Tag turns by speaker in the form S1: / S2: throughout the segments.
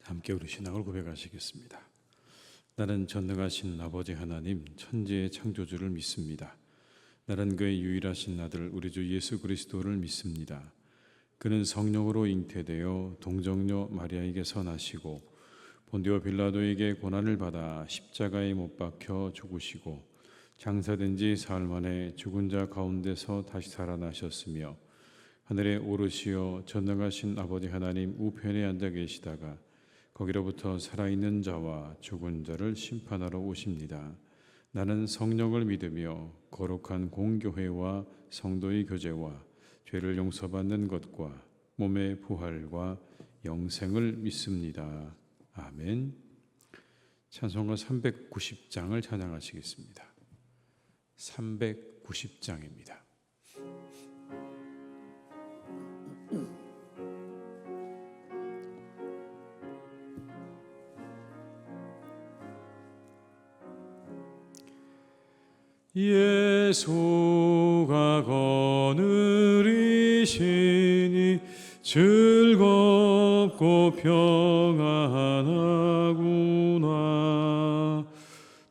S1: 함께 우리 신앙을 고백하시겠습니다. 나는 전능하신 아버지 하나님 천지의 창조주를 믿습니다. 나는 그의 유일하신 아들 우리 주 예수 그리스도를 믿습니다. 그는 성령으로 잉태되어 동정녀 마리아에게서 나시고 본디오 빌라도에게 고난을 받아 십자가에 못 박혀 죽으시고 장사된 지 사흘 만에 죽은 자 가운데서 다시 살아나셨으며 하늘에 오르시어 전능하신 아버지 하나님 우편에 앉아 계시다가 거기로부터 살아있는 자와 죽은 자를 심판하러 오십니다. 나는 성령을 믿으며 거룩한 공교회와 성도의 교제와 죄를 용서받는 것과 몸의 부활과 영생을 믿습니다. 아멘. 찬송가 390장을 찬양하시겠습니다. 390장입니다. 예수가 거느리시니 즐겁고 평안하구나.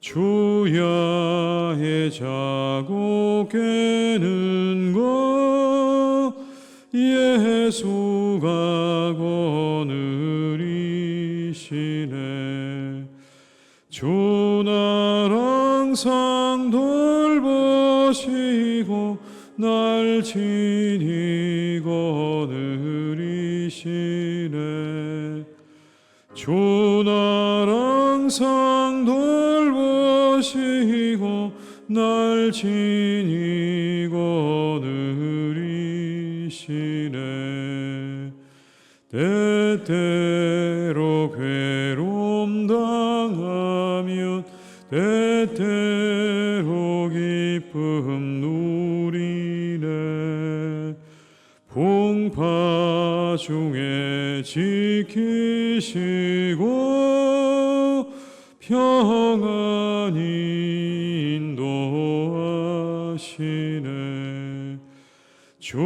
S1: 주야의 자고 깨는 것 예수가 거느리시네. 주 날 항상 돌보시고 날 친히 거느리시네. 주 날 항상 돌보시고 날 친히 거느리시네. 때때로 괴로움 당하면 때때로 기쁨 누리네. 풍파 중에 지키시고 평안히 인도하시네. 주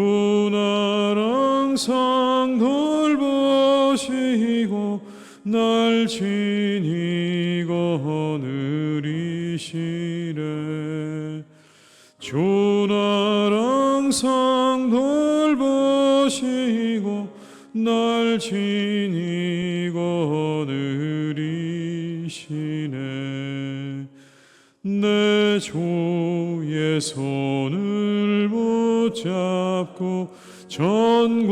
S1: 날 항상 돌보시고 날 친히 거느리시네. 주 날 항상 돌보시고 날 친히 거느리시네. 내 주의 손을 붙잡고 전국에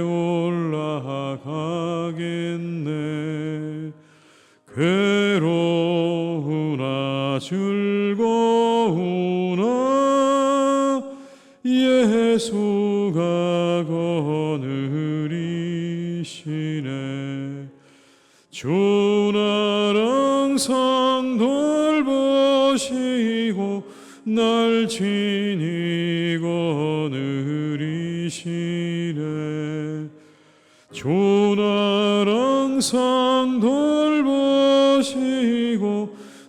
S1: 올라가겠네. 괴로우나 즐거우나 예수가 거느리시네. 주 날 항상 돌보시고 날 친히 거느리시네. 주 날 항상 돌보시고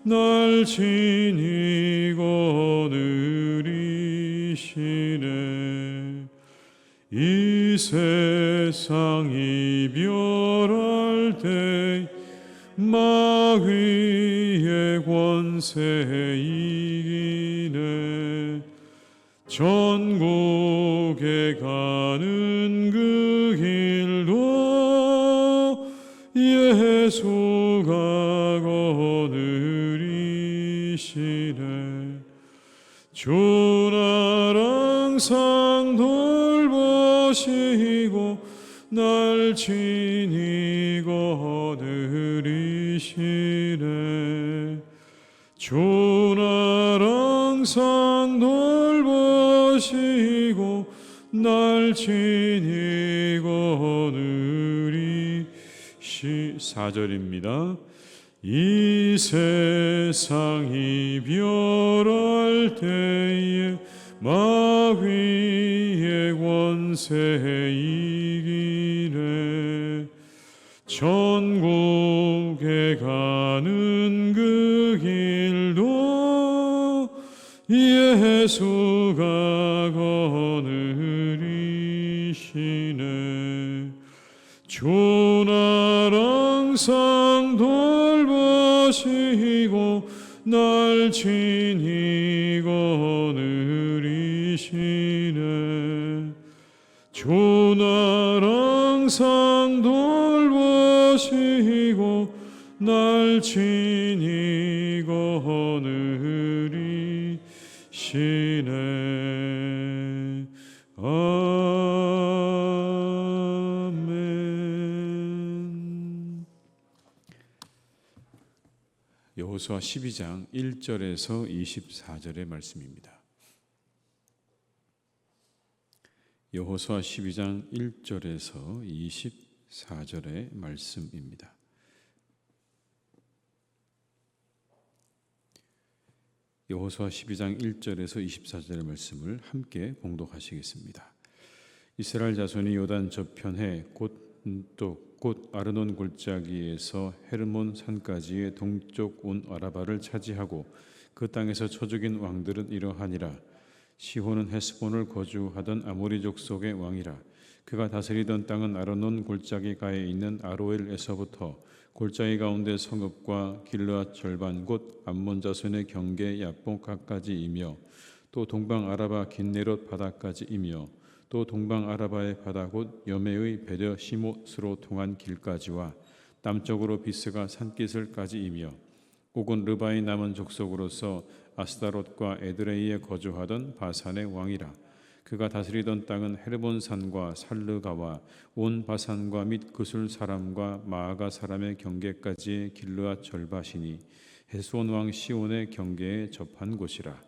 S1: 날 친히 거느리시네. 이 세상 이별할 때 마귀의 권세 이기네. 전국에 가는 그 길도 예수가 거느리시네. 주 날 항상 돌보시고 날 친히 거느리시네. 주 날 항상 돌보시고 날 친히 거느리시네. 4절입니다. 이 세상 이별할 때에 마귀의 권세 이기네. 전국에 가는 그 길도 예수가 거느리시네. 주 주 날 항상 돌보시고 날 친히 거느리시네. 주 날 항상 돌보시고 날 친히 거느리시네. 아멘. 여호수아 12장 1절에서 24절의 말씀입니다. 여호수아 12장 1절에서 24절의 말씀입니다. 여호수아 12장 1절에서 24절의 말씀을 함께 봉독하시겠습니다. 이스라엘 자손이 요단 저편에 곧 아르논 골짜기에서 헤르몬 산까지의 동쪽 온 아라바를 차지하고 그 땅에서 쳐 죽인 왕들은 이러하니라. 시혼은 헤스본을 거주하던 아모리 족속의 왕이라. 그가 다스리던 땅은 아르논 골짜기가에 있는 아로엘에서부터 골짜기 가운데 성읍과 길르앗 절반 곧 암몬 자손의 경계 야복가까지이며 또 동방 아라바 긴네롯 바다까지이며 또 동방 아라바의 바다 곧 여메의 베르 시못으로 통한 길까지와 남쪽으로 비스가 산기슭까지이며 오곤 르바의 남은 족속으로서 아스다롯과 에드레이에 거주하던 바산의 왕이라. 그가 다스리던 땅은 헤르본 산과 살르가와 온 바산과 및 그술 사람과 마아가 사람의 경계까지의 길르앗 절바시니 헤스온 왕 시온의 경계에 접한 곳이라.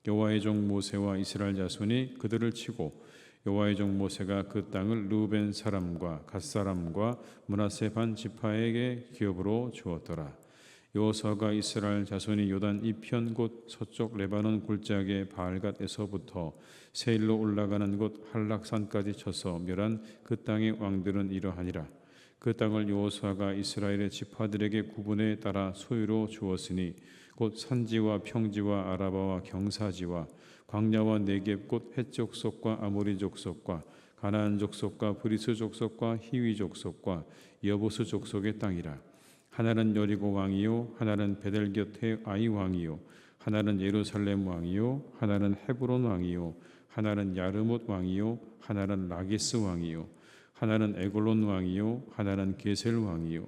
S1: 여호와의 종 모세와 이스라엘 자손이 그들을 치고 여호와의 종 모세가 그 땅을 르우벤 사람과 갓 사람과 므낫세 반 지파에게 기업으로 주었더라. 여호수아가 이스라엘 자손이 요단 이편 곧 서쪽 레바논 골짜기의 바알갓에서부터 세일로 올라가는 곳 할락산까지 쳐서 멸한 그 땅의 왕들은 이러하니라. 그 땅을 여호수아가 이스라엘의 지파들에게 구분에 따라 소유로 주었으니 곧 산지와 평지와 아라바와 경사지와 광야와 네겝 곧 헷 족속과 아모리 족속과 가나안 족속과 브리스 족속과 히위 족속과 여보스 족속의 땅이라. 하나는 여리고 왕이요 하나는 베델 곁의 아이 왕이요 하나는 예루살렘 왕이요 하나는 헤브론 왕이요 하나는 야르못 왕이요 하나는 라기스 왕이요 하나는 에골론 왕이요 하나는 게셀 왕이요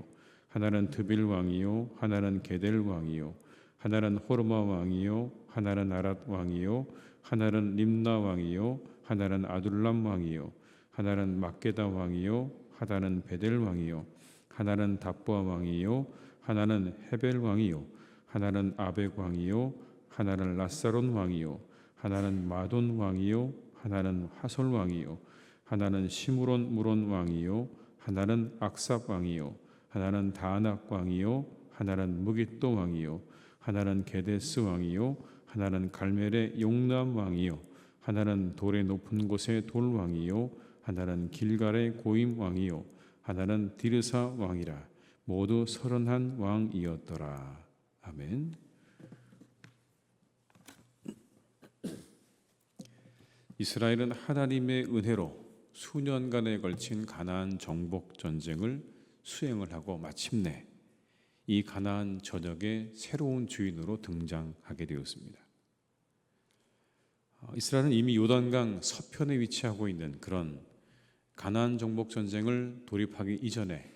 S1: 하나는 드빌 왕이요 하나는 게델 왕이요 하나는 호르마 왕이요 하나는 아랏 왕이요 하나는 림나 왕이요 하나는 아둘람 왕이요 하나는 막게다 왕이요 하나는 베델 왕이요 하나는 답보아 왕이요 하나는 헤벨 왕이요 하나는 아벡 왕이요 하나는 라사론 왕이요 하나는 마돈 왕이요 하나는 하솔 왕이요 하나는 시므론 무론 왕이요 하나는 악삽 왕이요 하나는 다낙 왕이요 하나는 무깃도 왕이요 하나는 게데스 왕이요 하나는 갈멜의 용남 왕이요 하나는 돌의 높은 곳의 돌 왕이요 하나는 길갈의 고임 왕이요 하나는 디르사 왕이라. 모두 31 왕이었더라. 아멘. 이스라엘은 하나님의 은혜로 수년간에 걸친 가나안 정복 전쟁을 수행을 하고 마침내 이 가나안 전역의 새로운 주인으로 등장하게 되었습니다. 이스라엘은 이미 요단강 서편에 위치하고 있는 그런 가나안 정복 전쟁을 돌입하기 이전에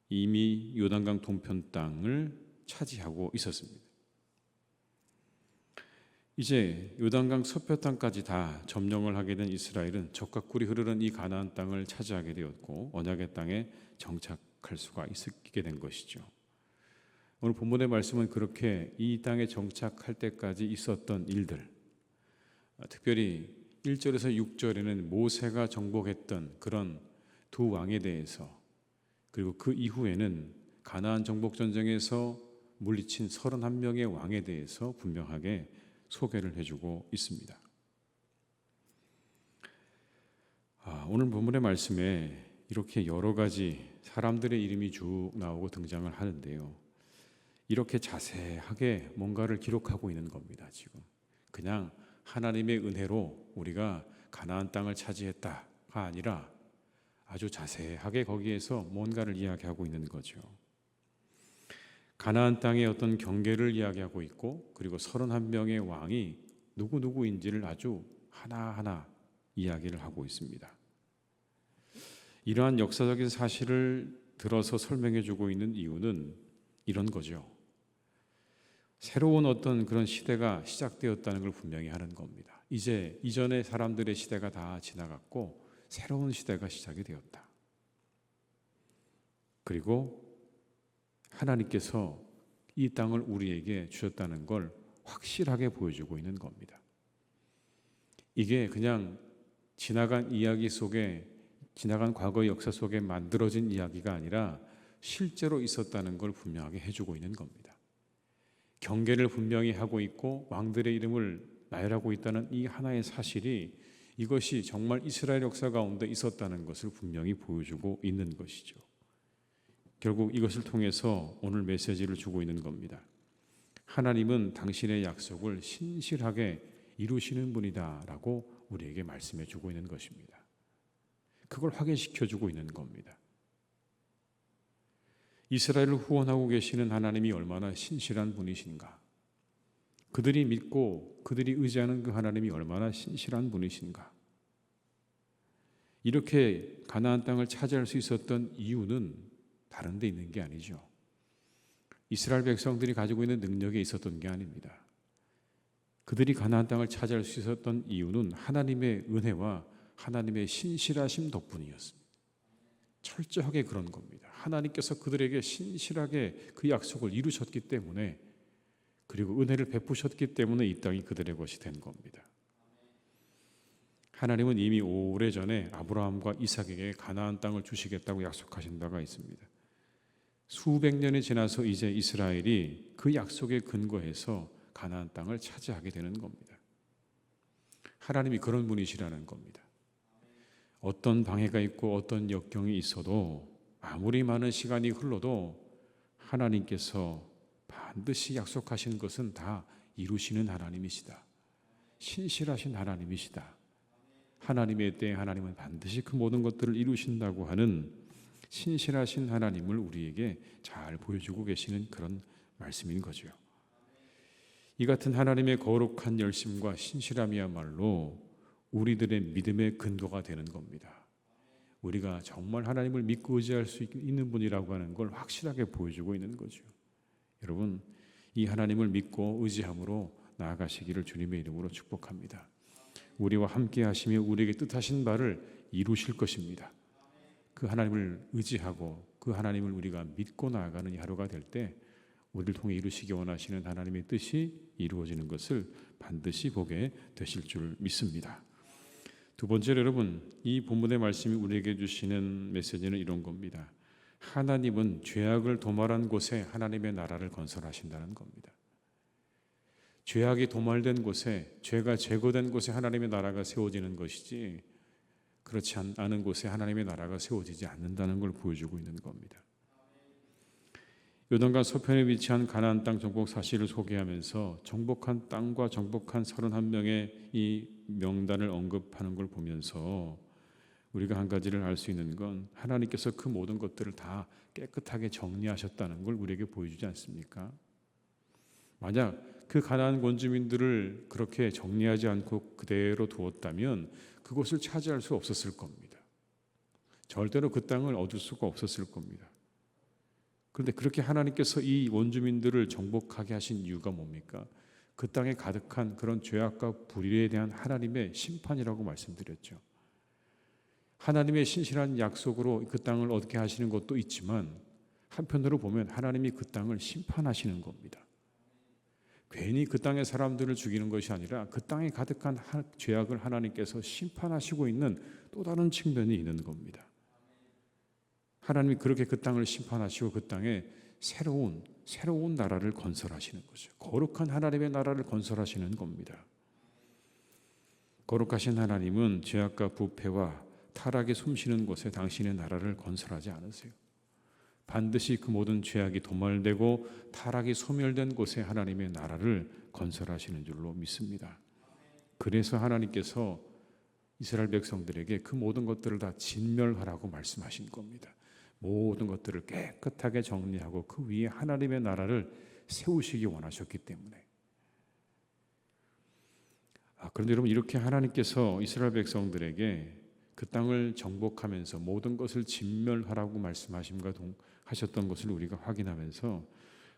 S1: 이미 요단강 동편 땅을 차지하고 있었습니다. 이제 요단강 서편 땅까지 다 점령을 하게 된 이스라엘은 적과 꿀이 흐르는 이 가나안 땅을 차지하게 되었고 언약의 땅에 정착할 수가 있게 된 것이죠. 오늘 본문의 말씀은 그렇게 이 땅에 정착할 때까지 있었던 일들, 특별히 1절에서 6절에는 모세가 정복했던 그런 두 왕에 대해서, 그리고 그 이후에는 가나안 정복 전쟁에서 물리친 31명의 왕에 대해서 분명하게 소개를 해주고 있습니다. 오늘 본문의 말씀에 이렇게 여러 가지 사람들의 이름이 쭉 나오고 등장을 하는데요. 이렇게 자세하게 뭔가를 기록하고 있는 겁니다. 지금 그냥 하나님의 은혜로 우리가 가나안 땅을 차지했다가 아니라 아주 자세하게 거기에서 뭔가를 이야기하고 있는 거죠. 가나안 땅의 어떤 경계를 이야기하고 있고, 그리고 31명의 왕이 누구누구인지를 아주 하나하나 이야기를 하고 있습니다. 이러한 역사적인 사실을 들어서 설명해 주고 있는 이유는 이런 거죠. 새로운 어떤 그런 시대가 시작되었다는 걸 분명히 하는 겁니다. 이제 이전의 사람들의 시대가 다 지나갔고 새로운 시대가 시작이 되었다. 그리고 하나님께서 이 땅을 우리에게 주셨다는 걸 확실하게 보여주고 있는 겁니다. 이게 그냥 지나간 이야기 속에, 지나간 과거의 역사 속에 만들어진 이야기가 아니라 실제로 있었다는 걸 분명하게 해주고 있는 겁니다. 경계를 분명히 하고 있고 왕들의 이름을 나열하고 있다는 이 하나의 사실이, 이것이 정말 이스라엘 역사 가운데 있었다는 것을 분명히 보여주고 있는 것이죠. 결국 이것을 통해서 오늘 메시지를 주고 있는 겁니다. 하나님은 당신의 약속을 신실하게 이루시는 분이다라고 우리에게 말씀해 주고 있는 것입니다. 그걸 확인시켜 주고 있는 겁니다. 이스라엘을 후원하고 계시는 하나님이 얼마나 신실한 분이신가, 그들이 믿고 그들이 의지하는 그 하나님이 얼마나 신실한 분이신가. 이렇게 가나안 땅을 차지할 수 있었던 이유는 다른 데 있는 게 아니죠. 이스라엘 백성들이 가지고 있는 능력에 있었던 게 아닙니다. 그들이 가나안 땅을 차지할 수 있었던 이유는 하나님의 은혜와 하나님의 신실하심 덕분이었습니다. 철저하게 그런 겁니다. 하나님께서 그들에게 신실하게 그 약속을 이루셨기 때문에, 그리고 은혜를 베푸셨기 때문에 이 땅이 그들의 것이 된 겁니다. 하나님은 이미 오래전에 아브라함과 이삭에게 가나안 땅을 주시겠다고 약속하신 바가 있습니다. 수백 년이 지나서 이제 이스라엘이 그 약속에 근거해서 가나안 땅을 차지하게 되는 겁니다. 하나님이 그런 분이시라는 겁니다. 어떤 방해가 있고 어떤 역경이 있어도, 아무리 많은 시간이 흘러도 하나님께서 반드시 약속하신 것은 다 이루시는 하나님이시다. 신실하신 하나님이시다. 하나님의 때에 하나님은 반드시 그 모든 것들을 이루신다고 하는 신실하신 하나님을 우리에게 잘 보여주고 계시는 그런 말씀인 거죠. 이 같은 하나님의 거룩한 열심과 신실함이야말로 우리들의 믿음의 근거가 되는 겁니다. 우리가 정말 하나님을 믿고 의지할 수 있는 분이라고 하는 걸 확실하게 보여주고 있는 거죠. 여러분, 이 하나님을 믿고 의지함으로 나아가시기를 주님의 이름으로 축복합니다. 우리와 함께 하시며 우리에게 뜻하신 바를 이루실 것입니다. 그 하나님을 의지하고 그 하나님을 우리가 믿고 나아가는 이 하루가 될 때, 우리를 통해 이루시기 원하시는 하나님의 뜻이 이루어지는 것을 반드시 보게 되실 줄 믿습니다. 두 번째로, 여러분, 이 본문의 말씀이 우리에게 주시는 메시지는 이런 겁니다. 하나님은 죄악을 도말한 곳에 하나님의 나라를 건설하신다는 겁니다. 죄악이 도말된 곳에, 죄가 제거된 곳에 하나님의 나라가 세워지는 것이지, 그렇지 않은 곳에 하나님의 나라가 세워지지 않는다는 걸 보여주고 있는 겁니다. 요단강 서편에 위치한 가나안 땅 정복 사실을 소개하면서 정복한 땅과 정복한 31명의 이 명단을 언급하는 걸 보면서 우리가 한 가지를 알 수 있는 건, 하나님께서 그 모든 것들을 다 깨끗하게 정리하셨다는 걸 우리에게 보여주지 않습니까? 만약 그 가나안 원주민들을 그렇게 정리하지 않고 그대로 두었다면 그곳을 차지할 수 없었을 겁니다. 절대로 그 땅을 얻을 수가 없었을 겁니다. 그런데 그렇게 하나님께서 이 원주민들을 정복하게 하신 이유가 뭡니까? 그 땅에 가득한 그런 죄악과 불의에 대한 하나님의 심판이라고 말씀드렸죠. 하나님의 신실한 약속으로 그 땅을 얻게 하시는 것도 있지만, 한편으로 보면 하나님이 그 땅을 심판하시는 겁니다. 괜히 그 땅의 사람들을 죽이는 것이 아니라 그 땅에 가득한 죄악을 하나님께서 심판하시고 있는 또 다른 측면이 있는 겁니다. 하나님이 그렇게 그 땅을 심판하시고 그 땅에 새로운 나라를 건설하시는 거죠. 거룩한 하나님의 나라를 건설하시는 겁니다. 거룩하신 하나님은 죄악과 부패와 타락이 숨쉬는 곳에 당신의 나라를 건설하지 않으세요. 반드시 그 모든 죄악이 도말되고 타락이 소멸된 곳에 하나님의 나라를 건설하시는 줄로 믿습니다. 그래서 하나님께서 이스라엘 백성들에게 그 모든 것들을 다 진멸하라고 말씀하신 겁니다. 모든 것들을 깨끗하게 정리하고 그 위에 하나님의 나라를 세우시기 원하셨기 때문에. 그런데 여러분, 이렇게 하나님께서 이스라엘 백성들에게 그 땅을 정복하면서 모든 것을 진멸하라고 말씀하심과 하셨던 것을 우리가 확인하면서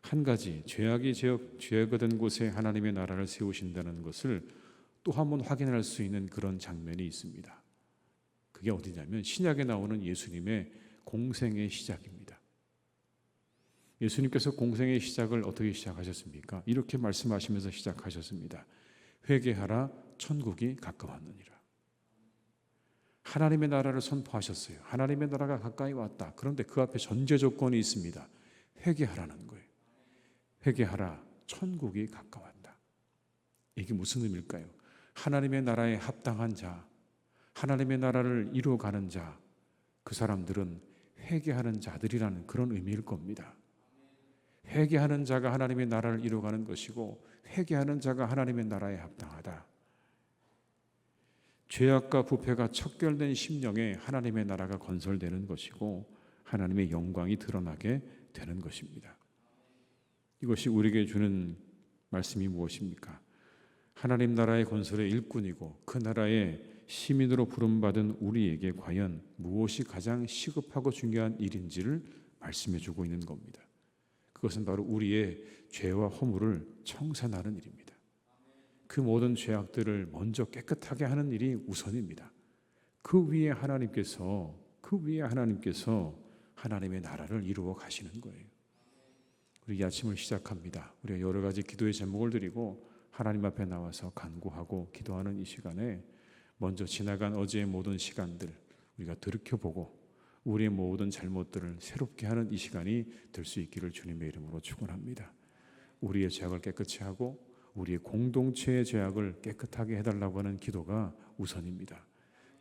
S1: 한 가지, 죄악이 된 곳에 하나님의 나라를 세우신다는 것을 또 한 번 확인할 수 있는 그런 장면이 있습니다. 그게 어디냐면 신약에 나오는 예수님의 공생의 시작입니다. 예수님께서 공생의 시작을 어떻게 시작하셨습니까? 이렇게 말씀하시면서 시작하셨습니다. 회개하라, 천국이 가까웠느니라. 하나님의 나라를 선포하셨어요. 하나님의 나라가 가까이 왔다. 그런데 그 앞에 전제 조건이 있습니다. 회개하라는 거예요. 회개하라, 천국이 가까웠다. 이게 무슨 의미일까요? 하나님의 나라에 합당한 자, 하나님의 나라를 이루어가는 자, 그 사람들은 회개하는 자들이라는 그런 의미일 겁니다. 회개하는 자가 하나님의 나라를 이루어가는 것이고 회개하는 자가 하나님의 나라에 합당하다. 죄악과 부패가 척결된 심령에 하나님의 나라가 건설되는 것이고 하나님의 영광이 드러나게 되는 것입니다. 이것이 우리에게 주는 말씀이 무엇입니까? 하나님 나라의 건설의 일꾼이고 그 나라의 시민으로 부름받은 우리에게 과연 무엇이 가장 시급하고 중요한 일인지를 말씀해 주고 있는 겁니다. 그것은 바로 우리의 죄와 허물을 청산하는 일입니다. 그 모든 죄악들을 먼저 깨끗하게 하는 일이 우선입니다. 그 위에 하나님께서 하나님의 나라를 이루어 가시는 거예요. 우리 이 아침을 시작합니다. 우리가 여러 가지 기도의 제목을 드리고 하나님 앞에 나와서 간구하고 기도하는 이 시간에 먼저 지나간 어제의 모든 시간들 우리가 돌이켜보고 우리의 모든 잘못들을 새롭게 하는 이 시간이 될 수 있기를 주님의 이름으로 축원합니다. 우리의 죄악을 깨끗이 하고 우리의 공동체의 죄악을 깨끗하게 해달라고 하는 기도가 우선입니다.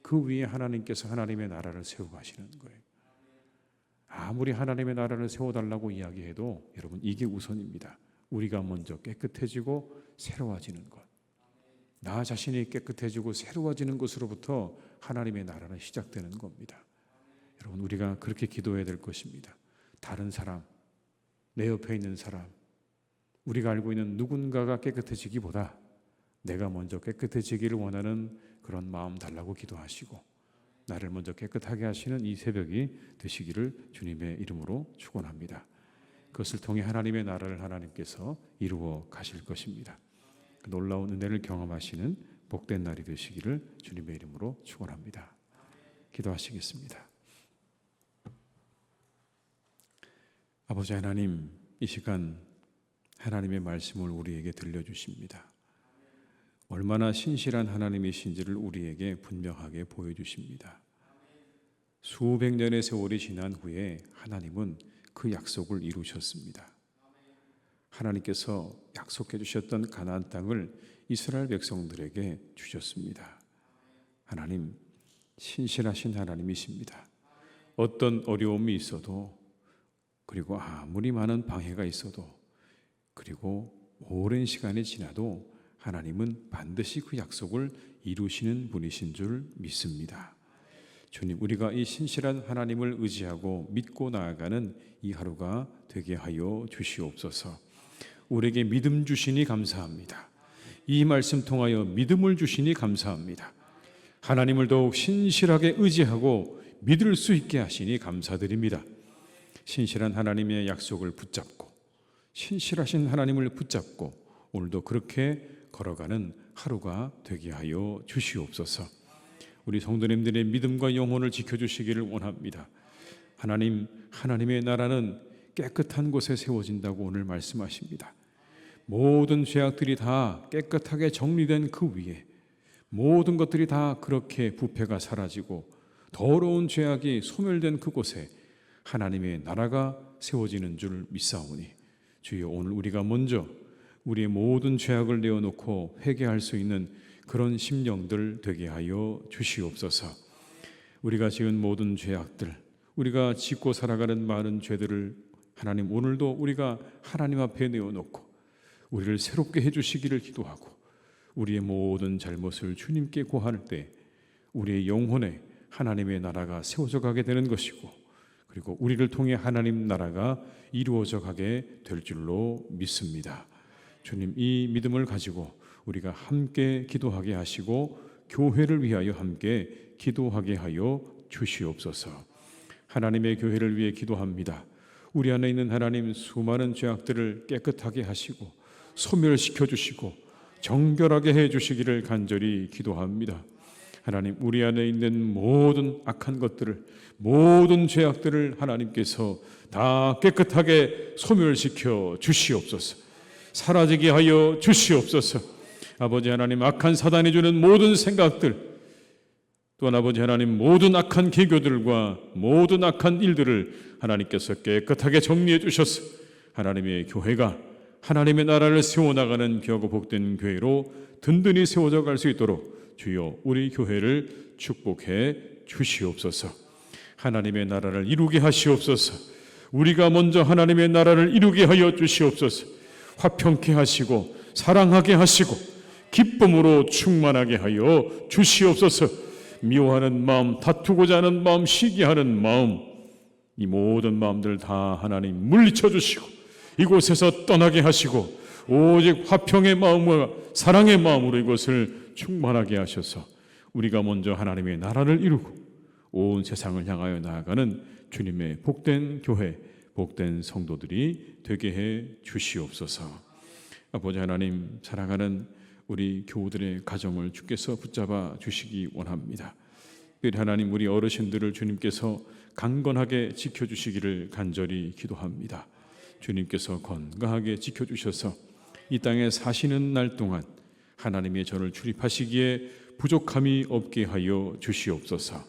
S1: 그 위에 하나님께서 하나님의 나라를 세워가시는 거예요. 아무리 하나님의 나라를 세워달라고 이야기해도 여러분 이게 우선입니다. 우리가 먼저 깨끗해지고 새로워지는 것, 나 자신이 깨끗해지고 새로워지는 것으로부터 하나님의 나라는 시작되는 겁니다. 여러분 우리가 그렇게 기도해야 될 것입니다. 다른 사람, 내 옆에 있는 사람, 우리가 알고 있는 누군가가 깨끗해지기보다 내가 먼저 깨끗해지기를 원하는 그런 마음 달라고 기도하시고 나를 먼저 깨끗하게 하시는 이 새벽이 되시기를 주님의 이름으로 축원합니다. 그것을 통해 하나님의 나라를 하나님께서 이루어 가실 것입니다. 놀라운 은혜를 경험하시는 복된 날이 되시기를 주님의 이름으로 축원합니다. 기도하시겠습니다. 아버지 하나님, 이 시간 하나님의 말씀을 우리에게 들려주십니다. 얼마나 신실한 하나님이신지를 우리에게 분명하게 보여주십니다. 수백 년의 세월이 지난 후에 하나님은 그 약속을 이루셨습니다. 하나님께서 약속해 주셨던 가나안 땅을 이스라엘 백성들에게 주셨습니다. 하나님, 신실하신 하나님이십니다. 어떤 어려움이 있어도, 그리고 아무리 많은 방해가 있어도, 그리고 오랜 시간이 지나도 하나님은 반드시 그 약속을 이루시는 분이신 줄 믿습니다. 주님, 우리가 이 신실한 하나님을 의지하고 믿고 나아가는 이 하루가 되게 하여 주시옵소서. 우리에게 믿음 주시니 감사합니다. 이 말씀 통하여 믿음을 주시니 감사합니다. 하나님을 더욱 신실하게 의지하고 믿을 수 있게 하시니 감사드립니다. 신실한 하나님의 약속을 붙잡고 신실하신 하나님을 붙잡고 오늘도 그렇게 걸어가는 하루가 되게 하여 주시옵소서. 우리 성도님들의 믿음과 영혼을 지켜주시기를 원합니다. 하나님의 나라는 깨끗한 곳에 세워진다고 오늘 말씀하십니다. 모든 죄악들이 다 깨끗하게 정리된 그 위에 모든 것들이 다 그렇게 부패가 사라지고 더러운 죄악이 소멸된 그곳에 하나님의 나라가 세워지는 줄 믿사오니 주여, 오늘 우리가 먼저 우리의 모든 죄악을 내어놓고 회개할 수 있는 그런 심령들 되게 하여 주시옵소서. 우리가 지은 모든 죄악들, 우리가 짓고 살아가는 많은 죄들을 하나님 오늘도 우리가 하나님 앞에 내어놓고 우리를 새롭게 해주시기를 기도하고 우리의 모든 잘못을 주님께 고할 때 우리의 영혼에 하나님의 나라가 세워져 가게 되는 것이고, 그리고 우리를 통해 하나님 나라가 이루어져 가게 될 줄로 믿습니다. 주님, 이 믿음을 가지고 우리가 함께 기도하게 하시고 교회를 위하여 함께 기도하게 하여 주시옵소서. 하나님의 교회를 위해 기도합니다. 우리 안에 있는 하나님, 수많은 죄악들을 깨끗하게 하시고 소멸시켜 주시고 정결하게 해 주시기를 간절히 기도합니다. 하나님, 우리 안에 있는 모든 악한 것들을, 모든 죄악들을 하나님께서 다 깨끗하게 소멸시켜 주시옵소서. 사라지게 하여 주시옵소서. 아버지 하나님, 악한 사단이 주는 모든 생각들, 또한 아버지 하나님, 모든 악한 계교들과 모든 악한 일들을 하나님께서 깨끗하게 정리해 주셔서 하나님의 교회가 하나님의 나라를 세워나가는 귀하고 복된 교회로 든든히 세워져 갈 수 있도록 주여 우리 교회를 축복해 주시옵소서. 하나님의 나라를 이루게 하시옵소서. 우리가 먼저 하나님의 나라를 이루게 하여 주시옵소서. 화평케 하시고 사랑하게 하시고 기쁨으로 충만하게 하여 주시옵소서. 미워하는 마음, 다투고자 하는 마음, 시기하는 마음, 이 모든 마음들 다 하나님 물리쳐 주시고 이곳에서 떠나게 하시고 오직 화평의 마음과 사랑의 마음으로 이것을 충만하게 하셔서 우리가 먼저 하나님의 나라를 이루고 온 세상을 향하여 나아가는 주님의 복된 교회, 복된 성도들이 되게 해 주시옵소서. 아버지 하나님, 사랑하는 우리 교우들의 가정을 주께서 붙잡아 주시기 원합니다. 특별히 하나님, 우리 어르신들을 주님께서 강건하게 지켜주시기를 간절히 기도합니다. 주님께서 건강하게 지켜주셔서 이 땅에 사시는 날 동안 하나님의 전을 출입하시기에 부족함이 없게 하여 주시옵소서.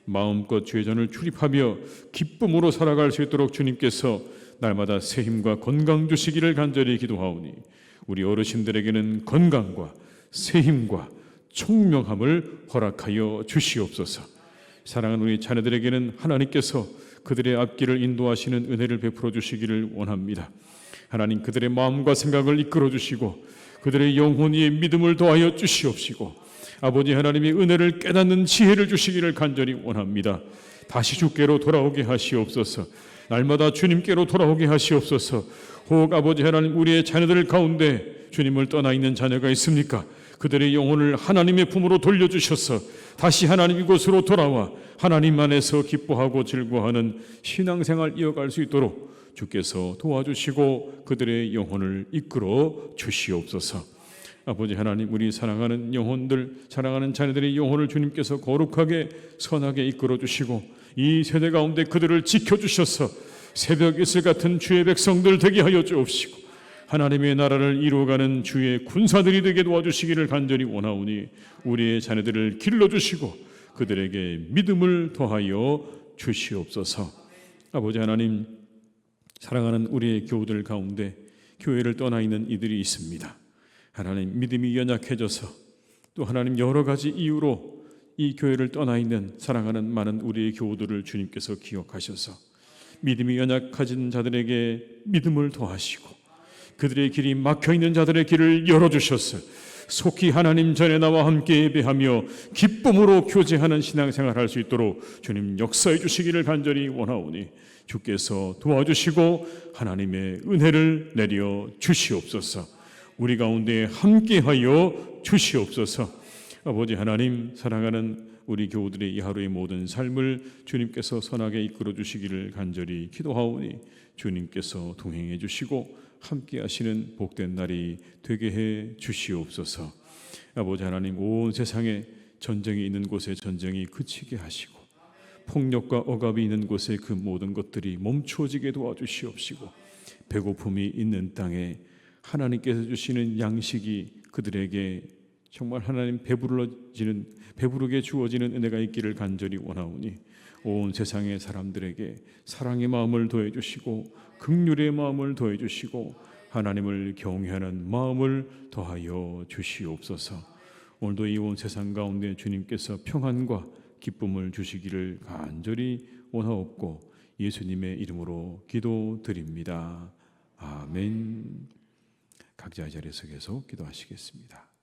S1: 마음껏 주의 전을 출입하며 기쁨으로 살아갈 수 있도록 주님께서 날마다 새 힘과 건강 주시기를 간절히 기도하오니 우리 어르신들에게는 건강과 새 힘과 총명함을 허락하여 주시옵소서. 사랑하는 우리 자녀들에게는 하나님께서 그들의 앞길을 인도하시는 은혜를 베풀어 주시기를 원합니다. 하나님, 그들의 마음과 생각을 이끌어 주시고 그들의 영혼 위에 믿음을 더하여 주시옵시고 아버지 하나님의 은혜를 깨닫는 지혜를 주시기를 간절히 원합니다. 다시 주께로 돌아오게 하시옵소서. 날마다 주님께로 돌아오게 하시옵소서. 혹 아버지 하나님, 우리의 자녀들 가운데 주님을 떠나 있는 자녀가 있습니까? 그들의 영혼을 하나님의 품으로 돌려주셔서 다시 하나님 이곳으로 돌아와 하나님 안에서 기뻐하고 즐거워하는 신앙생활 이어갈 수 있도록 주께서 도와주시고 그들의 영혼을 이끌어 주시옵소서. 아버지 하나님, 우리 사랑하는 영혼들, 사랑하는 자녀들의 영혼을 주님께서 거룩하게 선하게 이끌어 주시고 이 세대 가운데 그들을 지켜주셔서 새벽 이슬 같은 주의 백성들 되게 하여 주옵시고 하나님의 나라를 이루어가는 주의 군사들이 되게 도와주시기를 간절히 원하오니 우리의 자녀들을 길러주시고 그들에게 믿음을 더하여 주시옵소서. 아버지 하나님, 사랑하는 우리의 교우들 가운데 교회를 떠나 있는 이들이 있습니다. 하나님, 믿음이 연약해져서 또 하나님 여러 가지 이유로 이 교회를 떠나 있는 사랑하는 많은 우리의 교우들을 주님께서 기억하셔서 믿음이 연약해진 자들에게 믿음을 더하시고 그들의 길이 막혀있는 자들의 길을 열어주셔서 속히 하나님 전에 나와 함께 예배하며 기쁨으로 교제하는 신앙생활을 할 수 있도록 주님 역사해 주시기를 간절히 원하오니 주께서 도와주시고 하나님의 은혜를 내려 주시옵소서. 우리 가운데 함께하여 주시옵소서. 아버지 하나님, 사랑하는 우리 교우들의 이 하루의 모든 삶을 주님께서 선하게 이끌어 주시기를 간절히 기도하오니 주님께서 동행해 주시고 함께 하시는 복된 날이 되게 해 주시옵소서. 아버지 하나님, 온 세상에 전쟁이 있는 곳에 전쟁이 그치게 하시고 폭력과 억압이 있는 곳에 그 모든 것들이 멈추어지게 도와주시옵시고 배고픔이 있는 땅에 하나님께서 주시는 양식이 그들에게 정말 하나님 배부르게 주어지는 은혜가 있기를 간절히 원하오니 온 세상의 사람들에게 사랑의 마음을 더해 주시고 긍휼의 마음을 더해 주시고 하나님을 경외하는 마음을 더하여 주시옵소서. 오늘도 이 온 세상 가운데 주님께서 평안과 기쁨을 주시기를 간절히 원하옵고 예수님의 이름으로 기도드립니다. 아멘. 각자의 자리에서 계속 기도하시겠습니다.